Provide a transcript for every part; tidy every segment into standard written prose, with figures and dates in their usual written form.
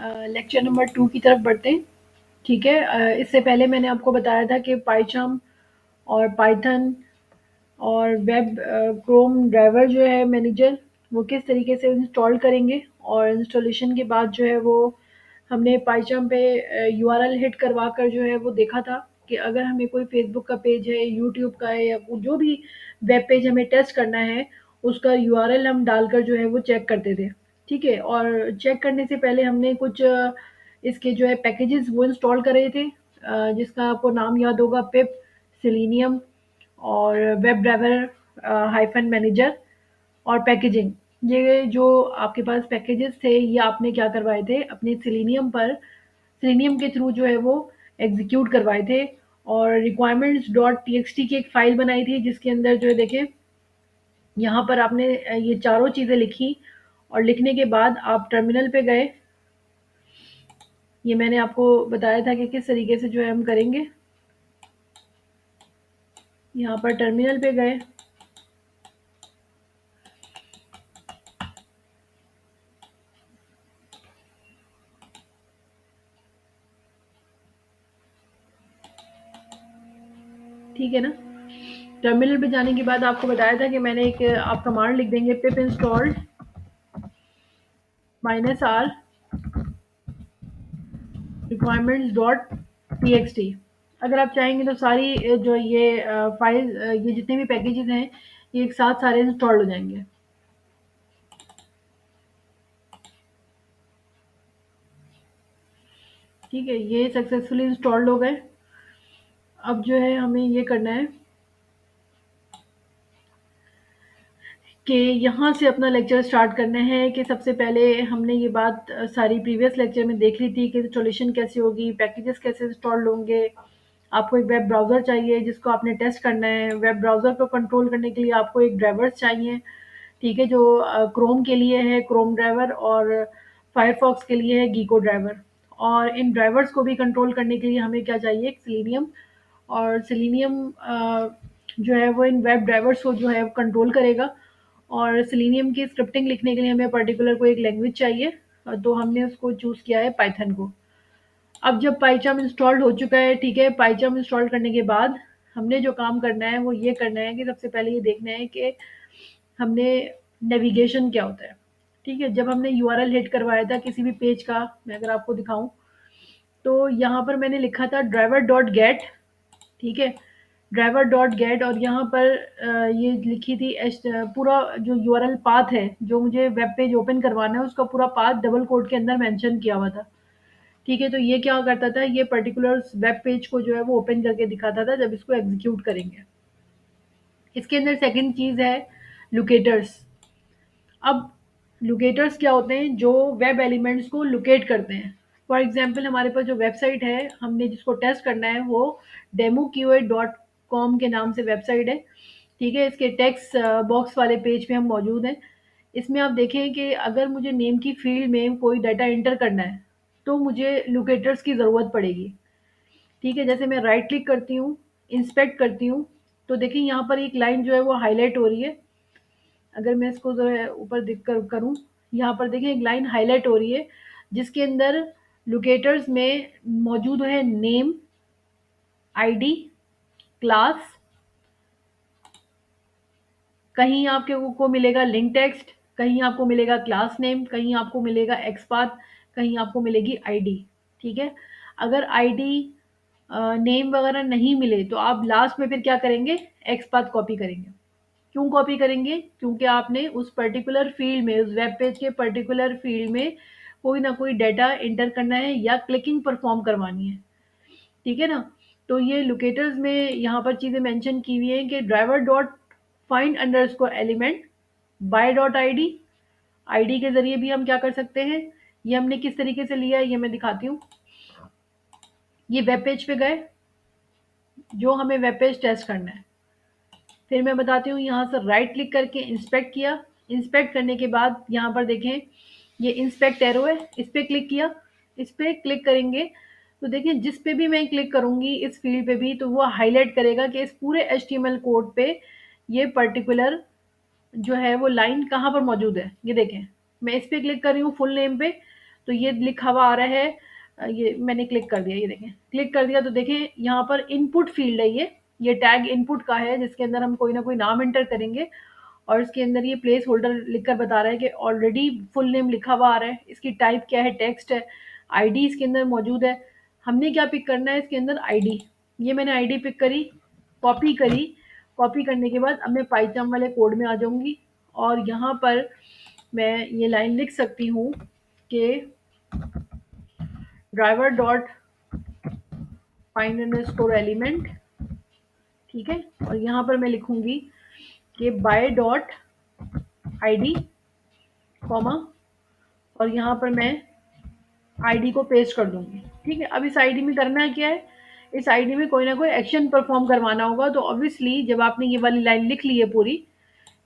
Lecture number 2 की तरफ बढ़ते हैं। ठीक है। इससे पहले मैंने आपको बताया था कि पाइचार्म और पाइथन और वेब क्रोम ड्राइवर जो है मैनेजर, वो किस तरीके से इंस्टॉल करेंगे, और इंस्टॉलेशन के बाद जो है वो हमने पाइचार्म पे यूआरएल हिट करवा कर जो है वो देखा था कि अगर हमें कोई फेसबुक का पेज है, यूट्यूब का है, या जो भी वेब पेज हमें टेस्ट करना है, उसका यूआरएल हम डालकर जो है वो चेक करते थे। ठीक है। और चेक करने से पहले हमने कुछ इसके जो है पैकेजेस वो इंस्टॉल करे थे, जिसका आपको नाम याद होगा, पिप, सेलेनियम और वेब ड्राइवर हाइफन मैनेजर और पैकेजिंग। ये जो आपके पास पैकेजेस थे, ये आपने क्या करवाए थे, अपने सेलेनियम के थ्रू जो है वो एग्जीक्यूट करवाए थे। और रिक्वायरमेंट्स डॉट टीएक्सटी की एक फाइल बनाई थी, जिसके अंदर जो है देखें, यहाँ पर आपने ये चारों चीज़ें लिखी, और लिखने के बाद आप टर्मिनल पे गए। ये मैंने आपको बताया था कि किस तरीके से जो है हम करेंगे। यहाँ पर टर्मिनल पे गए, ठीक है ना। टर्मिनल पे जाने के बाद आपको बताया था कि मैंने एक आप कमांड लिख देंगे, पिप install -r requirements dot TXT. अगर आप चाहेंगे तो सारी जो ये फाइल, ये जितने भी पैकेजेस हैं, ये एक साथ सारे इंस्टॉल हो जाएंगे। ठीक है, ये सक्सेसफुली इंस्टॉल्ड हो गए। अब जो है हमें ये करना है कि यहाँ से अपना लेक्चर स्टार्ट करना है। कि सबसे पहले हमने ये बात सारी प्रीवियस लेक्चर में देख ली थी कि इंस्टॉलेशन कैसे होगी, पैकेजेस कैसे इंस्टॉल होंगे। आपको एक वेब ब्राउज़र चाहिए जिसको आपने टेस्ट करना है। वेब ब्राउज़र को कंट्रोल करने के लिए आपको एक ड्राइवर्स चाहिए, ठीक है, जो क्रोम के लिए है क्रोम ड्राइवर, और फायरफॉक्स के लिए है गीको ड्राइवर। और इन ड्राइवर्स को भी कंट्रोल करने के लिए हमें क्या चाहिए, एक सेलेनियम। और सेलेनियम जो है वो इन वेब ड्राइवर्स को जो है कंट्रोल करेगा। और सेलेनियम की स्क्रिप्टिंग लिखने के लिए हमें पर्टिकुलर कोई एक लैंग्वेज चाहिए, तो हमने उसको चूज़ किया है पाइथन को। अब जब पाइचार्म इंस्टॉल्ड हो चुका है, ठीक है, पाइचार्म इंस्टॉल करने के बाद हमने जो काम करना है वो ये करना है कि सबसे पहले ये देखना है कि हमने नेविगेशन क्या होता है। ठीक है, जब हमने यूआरएल हिट करवाया था किसी भी पेज का, मैं अगर आपको दिखाऊं, तो यहाँ पर मैंने लिखा था ड्राइवर डॉट गेट। ठीक है, ड्राइवर डॉट गेट, और यहाँ पर ये लिखी थी पूरा जो यूआरएल पाथ है, जो मुझे वेब पेज ओपन करवाना है, उसका पूरा पाथ डबल कोट के अंदर मेंशन किया हुआ था। ठीक है, तो ये क्या करता था, ये पर्टिकुलर वेब पेज को जो है वो ओपन करके दिखाता था जब इसको एग्जीक्यूट करेंगे। इसके अंदर सेकंड चीज़ है लोकेटर्स। अब लोकेटर्स क्या होते हैं, जो वेब एलिमेंट्स को लोकेट करते हैं। फॉर एग्जांपल हमारे पास जो वेबसाइट है, हमने जिसको टेस्ट करना है, वो demoqa.com के नाम से वेबसाइट है। ठीक है, इसके टेक्स्ट बॉक्स वाले पेज पे हम मौजूद हैं। इसमें आप देखें कि अगर मुझे नेम की फील्ड में कोई डाटा एंटर करना है, तो मुझे लोकेटर्स की ज़रूरत पड़ेगी। ठीक है, जैसे मैं राइट क्लिक करती हूँ, इंस्पेक्ट करती हूँ, तो देखिए यहाँ पर एक लाइन जो है वो हाईलाइट हो रही है। अगर मैं इसको जो है ऊपर दिख कर करूँ, यहाँ पर देखिए एक लाइन हाईलाइट हो रही है, जिसके अंदर लोकेटर्स में मौजूद है नेम, आईडी, क्लास, कहीं आपके को मिलेगा लिंक टेक्स्ट, कहीं आपको मिलेगा क्लास नेम, कहीं आपको मिलेगा एक्सपाथ, कहीं आपको मिलेगी आईडी। ठीक है, अगर आईडी नेम वगैरह नहीं मिले, तो आप लास्ट में फिर क्या करेंगे, एक्सपाथ कॉपी करेंगे। क्यों कॉपी करेंगे, क्योंकि आपने उस पर्टिकुलर फील्ड में, उस वेब पेज के पर्टिकुलर फील्ड में कोई ना कोई डाटा एंटर करना है या क्लिकिंग परफॉर्म करवानी है। ठीक है ना। तो ये लोकेटर्स में यहाँ पर चीज़ें मेंशन की हुई हैं कि driver dot find underscore element by dot ID. ID के ज़रिए भी हम क्या कर सकते हैं, ये हमने किस तरीके से लिया है ये मैं दिखाती हूँ। ये वेब पेज पे गए, जो हमें वेब पेज टेस्ट करना है, फिर मैं बताती हूँ, यहाँ से राइट क्लिक करके इंस्पेक्ट किया। इंस्पेक्ट करने के बाद यहाँ पर देखें, ये इंस्पेक्ट एरो है, इस पे क्लिक किया। इस पे क्लिक करेंगे तो देखिए, जिस पे भी मैं क्लिक करूँगी इस फील्ड पे भी, तो वो हाईलाइट करेगा कि इस पूरे एचटीएमएल कोड पे ये पर्टिकुलर जो है वो लाइन कहाँ पर मौजूद है। ये देखें, मैं इस पे क्लिक कर रही हूँ फुल नेम पे, तो ये लिखा हुआ आ रहा है। ये मैंने क्लिक कर दिया, ये देखें क्लिक कर दिया तो देखें यहाँ पर इनपुट फील्ड है ये टैग इनपुट का है जिसके अंदर हम कोई ना कोई नाम एंटर करेंगे और इसके अंदर ये प्लेस होल्डर लिखकर बता रहा है कि ऑलरेडी फुल नेम लिखा हुआ आ रहा है, इसकी टाइप क्या है, टेक्स्ट है, आईडी इसके अंदर मौजूद है। हमने क्या पिक करना है इसके अंदर, आईडी। ये मैंने आईडी पिक करी, कॉपी करी। कॉपी करने के बाद अब मैं पाइथन वाले कोड में आ जाऊंगी और यहाँ पर मैं ये लाइन लिख सकती हूँ कि driver dot find underscore element, ठीक है। और यहाँ पर मैं लिखूंगी कि बाय डॉट आईडी कॉमा, और यहाँ पर मैं आईडी को पेस्ट कर दूंगी, ठीक है। अब इस आईडी में करना है क्या है, इस आईडी में कोई ना कोई एक्शन परफॉर्म करवाना होगा। तो ऑब्वियसली जब आपने ये वाली लाइन लिख ली है पूरी,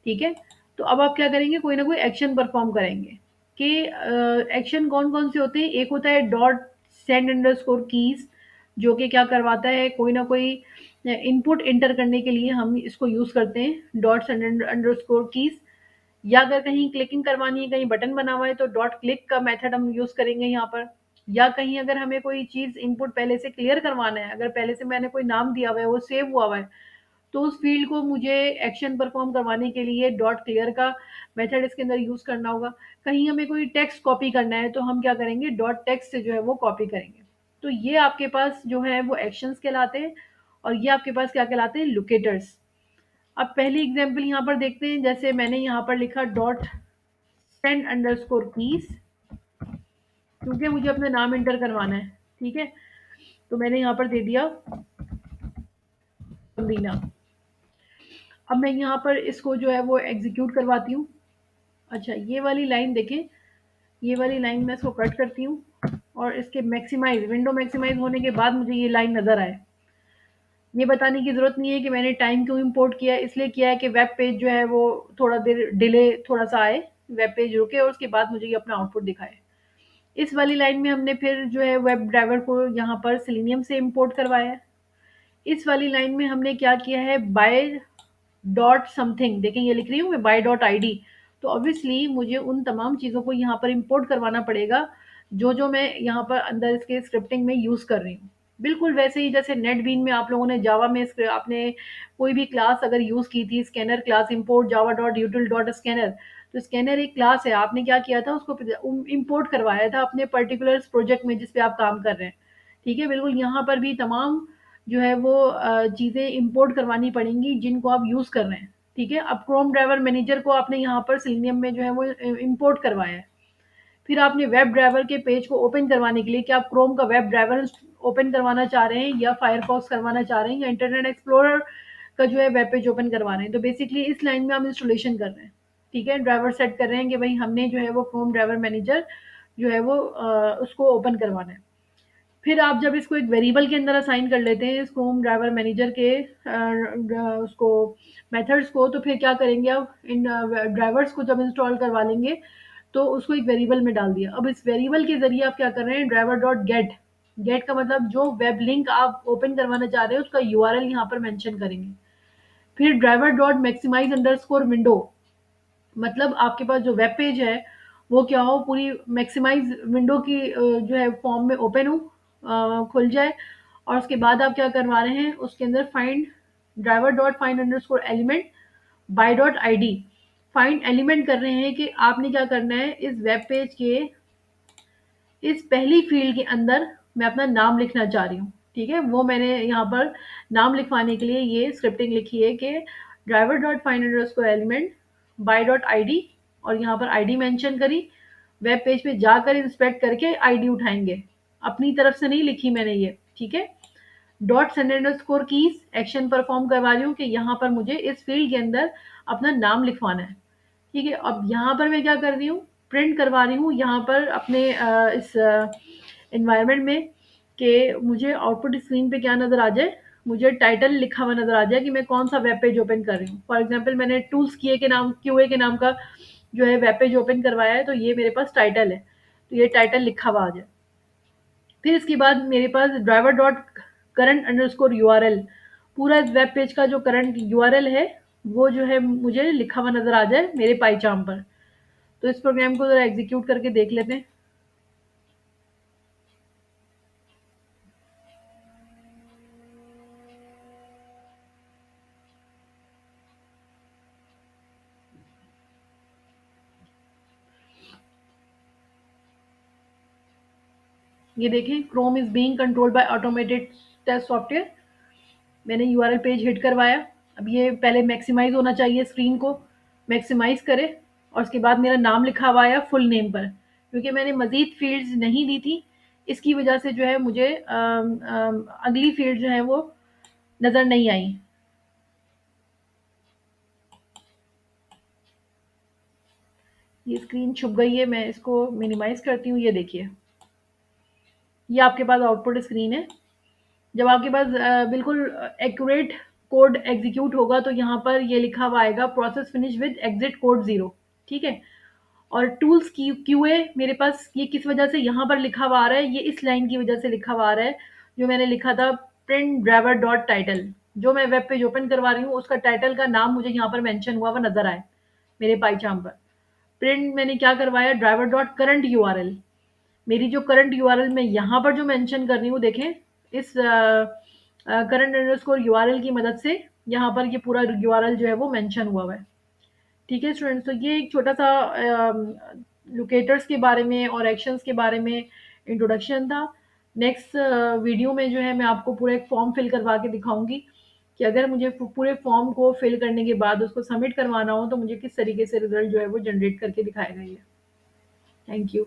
ठीक है, तो अब आप क्या करेंगे, कोई ना कोई एक्शन परफॉर्म करेंगे। कि एक्शन कौन कौन से होते हैं, एक होता है डॉट सेंड अंडरस्कोर कीज, जो कि क्या करवाता है, कोई ना कोई इनपुट इंटर करने के लिए हम इसको यूज करते हैं डॉट सेंड अंडरस्कोर कीज। या अगर कहीं क्लिकिंग करवानी है, कहीं बटन बना हुआ है तो डॉट क्लिक का मेथड हम यूज करेंगे यहाँ पर। या कहीं अगर हमें कोई चीज इनपुट पहले से क्लियर करवाना है, अगर पहले से मैंने कोई नाम दिया हुआ है वो सेव हुआ हुआ है, तो उस फील्ड को मुझे एक्शन परफॉर्म करवाने के लिए डॉट क्लियर का मेथड इसके अंदर यूज करना होगा। कहीं हमें कोई टेक्स्ट कॉपी करना है तो हम क्या करेंगे, डॉट टेक्स्ट से जो है वो कॉपी करेंगे। तो ये आपके पास जो है वो एक्शंस कहलाते हैं और ये आपके पास क्या कहलाते हैं, लोकेटर्स। अब पहली एग्जांपल यहाँ पर देखते हैं, जैसे मैंने यहाँ पर लिखा डॉट सेंड अंडरस्कोर कीज, क्योंकि मुझे अपना नाम एंटर करवाना है, ठीक है। तो मैंने यहाँ पर दे दिया संदीना। अब मैं यहाँ पर इसको जो है वो एग्जीक्यूट करवाती हूँ। अच्छा, ये वाली लाइन देखें, ये वाली लाइन मैं इसको कट करती हूँ और इसके मैक्सिमाइज, विंडो मैक्सिमाइज होने के बाद मुझे ये लाइन नज़र आए। ये बताने की ज़रूरत नहीं है कि मैंने टाइम क्यों इंपोर्ट किया है, इसलिए किया है कि वेब पेज जो है वो थोड़ा देर डिले थोड़ा सा आए, वेब पेज रुके और उसके बाद मुझे ये अपना आउटपुट दिखाए। इस वाली लाइन में हमने फिर जो है वेब ड्राइवर को यहाँ पर सेलेनियम से इंपोर्ट करवाया है। इस वाली लाइन में हमने क्या किया है, बाय डॉट समथिंग, देखें ये लिख रही हूँ मैं बाय डॉट आईडी। तो ऑब्वियसली मुझे उन तमाम चीज़ों को यहाँ पर इंपोर्ट करवाना पड़ेगा जो जो मैं यहाँ पर अंदर इसके स्क्रिप्टिंग में यूज़ कर रही हूँ। बिल्कुल वैसे ही जैसे नेटबीन में आप लोगों ने जावा में आपने कोई भी क्लास अगर यूज़ की थी, scanner class import Java dot यूटिल dot scanner, तो स्कैनर एक क्लास है, आपने क्या किया था, उसको इंपोर्ट करवाया था अपने पर्टिकुलर प्रोजेक्ट में जिस पे आप काम कर रहे हैं, ठीक है। बिल्कुल यहाँ पर भी तमाम जो है वो चीज़ें इंपोर्ट करवानी पड़ेंगी जिनको आप यूज़ कर रहे हैं, ठीक है। अब क्रोम ड्राइवर मैनेजर को आपने यहाँ पर सेलेनियम में जो है वो इंपोर्ट करवाया है। फिर आपने वेब ड्राइवर के पेज को ओपन करवाने के लिए, कि आप क्रोम का वेब ड्राइवर ओपन करवाना चाह रहे हैं या फायरफॉक्स करवाना चाह रहे हैं या इंटरनेट एक्सप्लोरर का जो है वेब पेज ओपन करवा रहे हैं, तो बेसिकली इस लाइन में हम इंस्टॉलेशन कर रहे हैं, ठीक है। ड्राइवर सेट कर रहे हैं कि भाई हमने जो है वो क्रोम ड्राइवर मैनेजर जो है वो उसको ओपन करवाना है। फिर आप जब इसको एक वेरिएबल के अंदर असाइन कर लेते हैं इसको होम ड्राइवर मैनेजर के उसको मेथड्स को, तो फिर क्या करेंगे, आप इन ड्राइवर्स को जब इंस्टॉल करवा लेंगे तो उसको एक वेरिएबल में डाल दिया। अब इस वेरिएबल के जरिए आप क्या कर रहे हैं, ड्राइवर डॉट गेट, गेट का मतलब जो वेब लिंक आप ओपन करवाना चाह रहे हैं उसका यूआरएल यहाँ पर मेंशन करेंगे। फिर driver dot maximise underscore window, मतलब आपके पास जो वेब पेज है वो क्या हो, पूरी मैक्सिमाइज विंडो की जो है फॉर्म में ओपन हो, खुल जाए। और उसके बाद आप क्या करवा रहे हैं, उसके अंदर find driver dot find underscore element by dot ID, find element कर रहे हैं कि आपने क्या करना है, इस वेब पेज के इस पहली फील्ड के अंदर मैं अपना नाम लिखना चाह रही हूँ, ठीक है। वो मैंने यहाँ पर नाम लिखवाने के लिए ये स्क्रिप्टिंग लिखी है कि driver dot find underscore element by dot ID, और यहाँ पर आईडी मेंशन करी। वेब पेज पे जाकर इंस्पेक्ट करके आईडी उठाएंगे, अपनी तरफ से नहीं लिखी मैंने ये, ठीक है। Dot send underscore keys, action perform करवा रही हूँ कि यहाँ पर मुझे इस फील्ड के अंदर अपना नाम लिखवाना है, ठीक है। अब यहाँ पर मैं क्या कर रही हूँ, प्रिंट करवा रही हूँ यहाँ पर अपने इस एनवायरनमेंट में, कि मुझे आउटपुट स्क्रीन पे क्या नज़र आ जाए, मुझे टाइटल लिखा हुआ नज़र आ जाए कि मैं कौन सा वेब पेज ओपन कर रही हूँ। फॉर एग्जांपल मैंने टूल्स क्यूए के नाम का जो है वेब पेज ओपन करवाया है, तो ये मेरे पास टाइटल है, तो ये टाइटल लिखा हुआ आ जाए। फिर इसके बाद मेरे पास driver dot current underscore URL, पूरा इस वेब पेज का जो करंट यूआरएल है वो जो है मुझे लिखा हुआ नज़र आ जाए मेरे पाईचार्म पर। तो इस प्रोग्राम को ज़रा एग्जीक्यूट करके देख लेते हैं। ये देखें, Chrome is being controlled by automated test software. मैंने यूआरएल पेज हिट करवाया। अब ये पहले मैक्सिमाइज़ होना चाहिए, स्क्रीन को मैक्सिमाइज़ करें और उसके बाद मेरा नाम लिखा हुआ आया फुल नेम पर। क्योंकि मैंने मज़ीद फ़ील्ड्स नहीं दी थी, इसकी वजह से जो है मुझे अगली फ़ील्ड जो है वो नज़र नहीं आई। ये स्क्रीन छुप गई है, मैं इसको मिनिमाइज़ करती हूँ। ये देखिए, ये आपके पास आउटपुट स्क्रीन है। जब आपके पास बिल्कुल एक्यूरेट कोड एग्जीक्यूट होगा तो यहाँ पर ये लिखा हुआ आएगा process finish with exit code 0। ठीक है। और टूल्स की क्यूए मेरे पास ये किस वजह से यहाँ पर लिखा हुआ आ रहा है, ये इस लाइन की वजह से लिखा हुआ आ रहा है जो मैंने लिखा था, प्रिंट ड्राइवर डॉट टाइटल। जो मैं वेब पेज ओपन करवा रही हूँ उसका टाइटल का नाम मुझे यहाँ पर मेंशन हुआ हुआ नजर आए मेरे पाईचाम पर। प्रिंट मैंने क्या करवाया, ड्राइवर डॉट करंट यूआरएल। मेरी जो करंट यूआरएल मैं यहाँ पर जो मेंशन कर रही हूँ, देखें, इस करंट अंडरस्कोर यूआरएल की मदद से यहाँ पर ये पूरा यूआरएल जो है वो मेंशन हुआ हुआ है। ठीक है स्टूडेंट्स, तो ये एक छोटा सा लोकेटर्स के बारे में और एक्शंस के बारे में इंट्रोडक्शन था। नेक्स्ट वीडियो में जो है मैं आपको पूरा एक फॉर्म फिल करवा के दिखाऊंगी कि अगर मुझे पूरे फॉर्म को फिल करने के बाद उसको सबमिट करवाना हो तो मुझे किस तरीके से रिजल्ट जो है वो जनरेट करके दिखाएगा ये। Thank you.